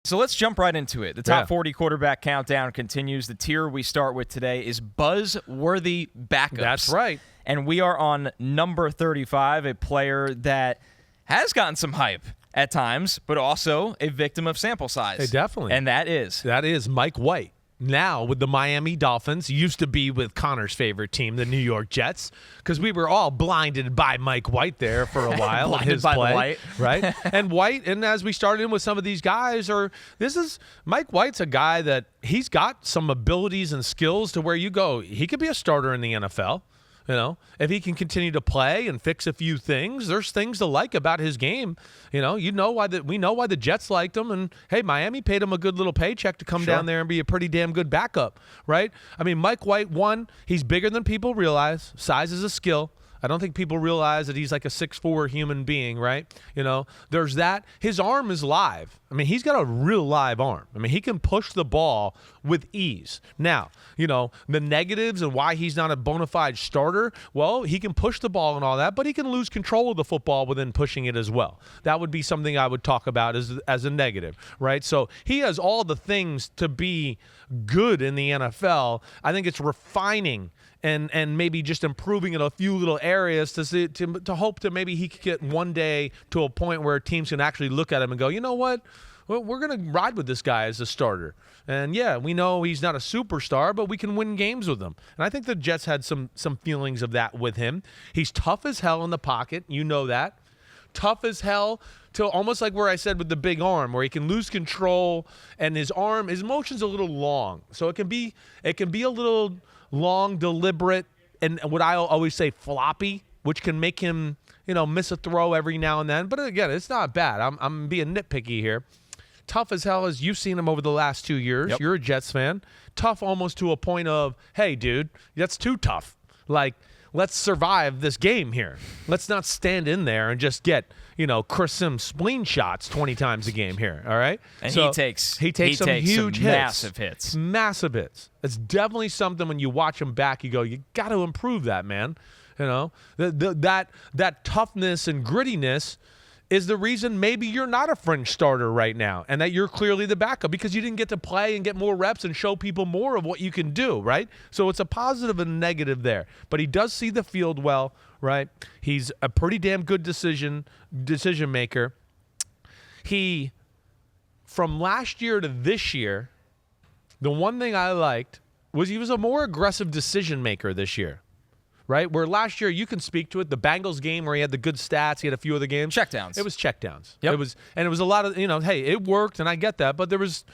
So let's jump right into it. The top 40 quarterback countdown continues. The tier we start with today is buzzworthy backups. That's right. And we are on number 35, a player that has gotten some hype at times, but also a victim of sample size. Hey, definitely. And that is Mike White. Now with the Miami Dolphins, used to be with Connor's favorite team, the New York Jets, because we were all blinded by Mike White there for a while. Blinded his by play, the White. Right? And White, and as we started in with some of these guys, Mike White's a guy that he's got some abilities and skills to where you go, he could be a starter in the NFL. You know, if he can continue to play and fix a few things, there's things to like about his game. We know why the Jets liked him, and hey, Miami paid him a good little paycheck to come down there and be a pretty damn good backup, right? I mean, Mike White, he's bigger than people realize. Size is a skill. I don't think people realize that he's like a 6'4" human being, right? There's that. His arm is live. I mean, he's got a real live arm. I mean, he can push the ball with ease. Now, the negatives and why he's not a bona fide starter, well, he can push the ball and all that, but he can lose control of the football within pushing it as well. That would be something I would talk about as a negative, right? So he has all the things to be good in the NFL. I think it's refining and maybe just improving in a few little areas to hope that maybe he could get one day to a point where teams can actually look at him and go, you know what? Well, we're going to ride with this guy as a starter. And, yeah, we know he's not a superstar, but we can win games with him. And I think the Jets had some feelings of that with him. He's tough as hell in the pocket. You know that. Tough as hell to almost like where I said with the big arm, where he can lose control and his motion's a little long. So it can be a little long, deliberate, and what I always say, floppy, which can make him, miss a throw every now and then. But again, it's not bad. I'm being nitpicky here. Tough as hell as you've seen him over the last 2 years. Yep. You're a Jets fan. Tough almost to a point of, hey, dude, that's too tough. Like, let's survive this game here. Let's not stand in there and just get, Chris Simms spleen shots 20 times a game here, all right? And so he takes some huge hits. Massive hits. It's definitely something when you watch him back, you go, you got to improve that, man. That toughness and grittiness is the reason maybe you're not a fringe starter right now and that you're clearly the backup because you didn't get to play and get more reps and show people more of what you can do, right? So it's a positive and negative there. But he does see the field well, right? He's a pretty damn good decision maker. From last year to this year, the one thing I liked was he was a more aggressive decision maker this year. Right? Where last year, you can speak to it, the Bengals game where he had the good stats, he had a few other games. Checkdowns. It was checkdowns. Yep. It was a lot of, hey, it worked, and I get that, but there was,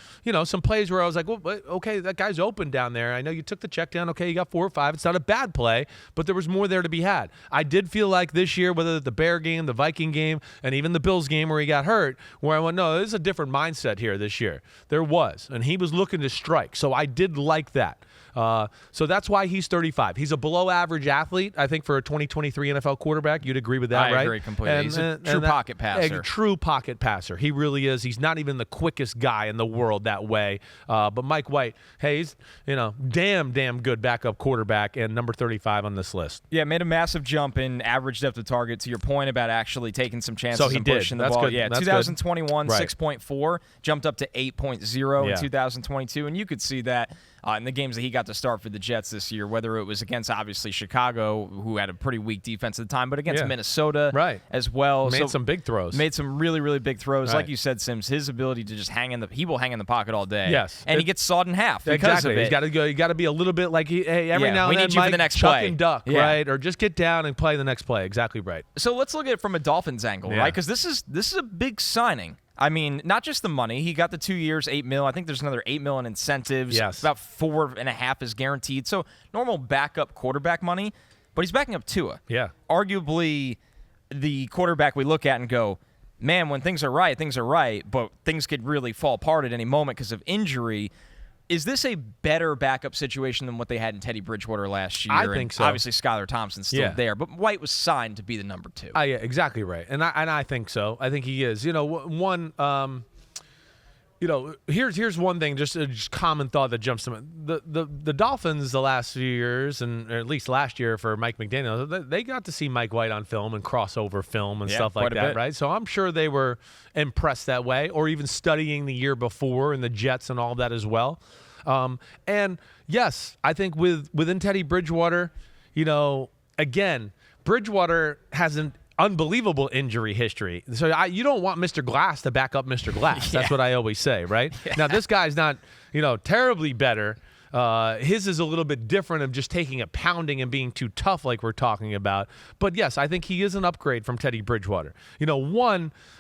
some plays where I was like, well, okay, that guy's open down there. I know you took the check down. Okay, you got 4 or 5. It's not a bad play, but there was more there to be had. I did feel like this year, whether the Bear game, the Viking game, and even the Bills game where he got hurt, where I went, no, there's a different mindset here this year. There was, and he was looking to strike, so I did like that. So that's why he's 35. He's a below-average athlete, I think, for a 2023 NFL quarterback. You'd agree with that, right? I agree completely. He's a true pocket passer. A true pocket passer. He really is. He's not even the quickest guy in the world that way. But Mike White, hey, he's, damn good backup quarterback and number 35 on this list. Yeah, made a massive jump in average depth of target, to your point about actually taking some chances and pushing the ball. Good. Yeah, That's 2021, good. 6.4, jumped up to 8.0 Yeah. in 2022, and you could see that in the games that he got to start for the Jets this year, whether it was against, obviously, Chicago, who had a pretty weak defense at the time, but against Minnesota as well. Made some big throws. Made some really, really big throws. Right. Like you said, Simms, his ability to just he will hang in the pocket all day. Yes. And he gets sawed in half because exactly. of it. He's got to go. You got to be a little bit like, hey, every now and we then, need you Mike, for the next chuck play. and duck, Yeah. right? Or just get down and play the next play. Exactly right. So let's look at it from a Dolphins angle, right? Because this is a big signing. I mean, not just the money. He got the 2 years, $8 million. I think there's another $8 million in incentives. Yes. About 4.5 is guaranteed. So normal backup quarterback money, but he's backing up Tua. Yeah. Arguably the quarterback we look at and go, man, when things are right, but things could really fall apart at any moment because of injury. Is this a better backup situation than what they had in Teddy Bridgewater last year? I think so. Obviously, Skylar Thompson's still there, but White was signed to be the number 2. Yeah, exactly right. And I think so. I think he is. here's one thing, just a common thought that jumps to me. The Dolphins the last few years, or at least last year for Mike McDaniel, they got to see Mike White on film and crossover film and stuff like that, right? So I'm sure they were impressed that way, or even studying the year before and the Jets and all that as well. And yes, I think within Teddy Bridgewater, again, Bridgewater has an unbelievable injury history. So you don't want Mr. Glass to back up Mr. Glass. That's what I always say, right? Yeah. Now, this guy's not, terribly better. His is a little bit different of just taking a pounding and being too tough like we're talking about. But, yes, I think he is an upgrade from Teddy Bridgewater.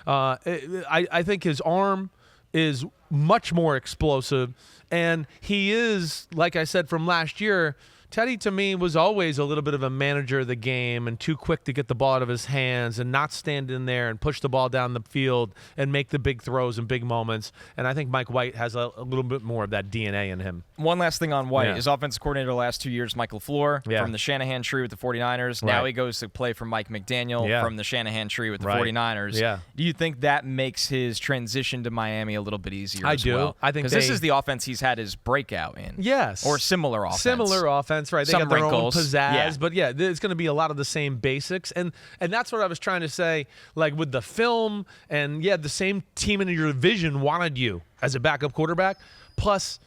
I think his arm is much more explosive, and he is, like I said from last year, Teddy, to me, was always a little bit of a manager of the game and too quick to get the ball out of his hands and not stand in there and push the ball down the field and make the big throws and big moments. And I think Mike White has a little bit more of that DNA in him. One last thing on White. His offensive coordinator the last 2 years, Mike LaFleur, from the Shanahan tree with the 49ers. Now he goes to play for Mike McDaniel from the Shanahan tree with the 49ers. Yeah. Do you think that makes his transition to Miami a little bit easier as well? I think because this is the offense he's had his breakout in. Yes. Or similar offense. Similar offense, right. They Some got their wrinkles. own pizzazz, but it's going to be a lot of the same basics. And that's what I was trying to say, like with the film and, the same team in your division wanted you as a backup quarterback. Plus,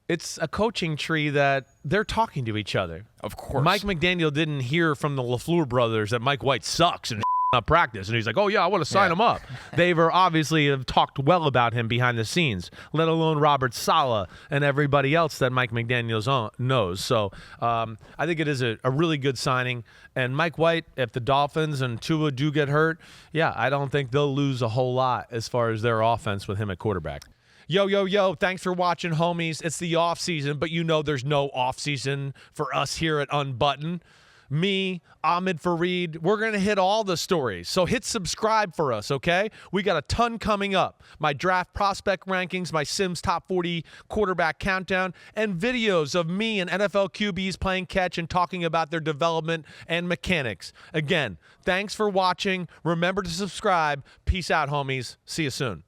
it's a coaching tree that they're talking to each other. Of course. Mike McDaniel didn't hear from the LaFleur brothers that Mike White sucks and up practice, and he's like, oh yeah, I want to sign him up. They've obviously have talked well about him behind the scenes, let alone Robert Saleh and everybody else that Mike McDaniel knows. So I think it is a really good signing. And Mike White, if the Dolphins and Tua do get hurt, I don't think they'll lose a whole lot as far as their offense with him at quarterback. Yo, thanks for watching, homies. It's the off season, but there's no off season for us here at Unbuttoned. Me, Ahmed Fareed, we're going to hit all the stories. So hit subscribe for us, okay? We got a ton coming up. My draft prospect rankings, my Simms top 40 quarterback countdown, and videos of me and NFL QBs playing catch and talking about their development and mechanics. Again, thanks for watching. Remember to subscribe. Peace out, homies. See you soon.